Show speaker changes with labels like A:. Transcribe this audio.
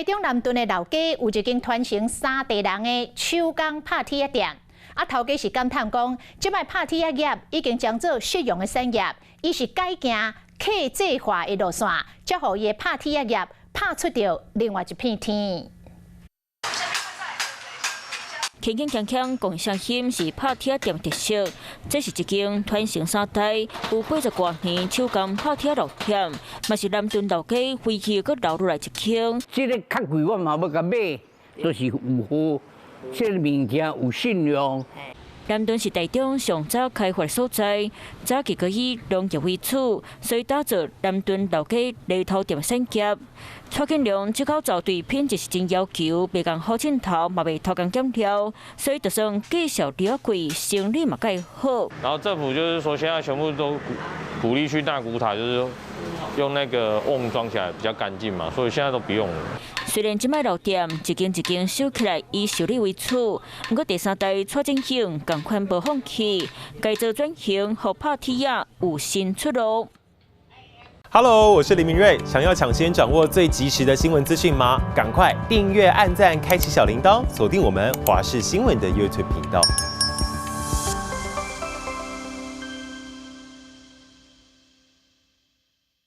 A: 台中南屯的老街有一间传承3代人的手工拍铁店，头家是感叹讲，即摆拍铁业已经将做实用的产业，伊是改行客制化的路线，才互伊的拍铁业拍出着另外一片天。
B: 轻轻锵锵共相心是拍铁店特色，这是一间传承3代、有80多年手工拍铁老店，嘛是南屯老街废弃阁留落来一间。
C: 这个较贵，我嘛要甲买，都是有好，这个物件有信用。
B: 南屯是台中上早开发所在，早期可以农业为主，所以打造南屯老街犁头店产业。蔡建良出口造对品质是真要求，袂讲好镜头，嘛袂偷工减料，所以就算计小比较贵，生意嘛介好。
D: 然后政府就是说，现在全部都鼓励去大古塔，就是用那个瓮装起来比较干净嘛，所以现在都不用了。
B: 虽然即摆老店一间一间收起来以修理为主，不过第3代蔡正兴共款无放弃，改造转型，互拍铁有新出路。
E: Hello， 我是林明瑞。想要抢先掌握最及时的新闻资讯吗？赶快订阅、按赞、开启小铃铛，锁定我们华视新闻的 YouTube 频道。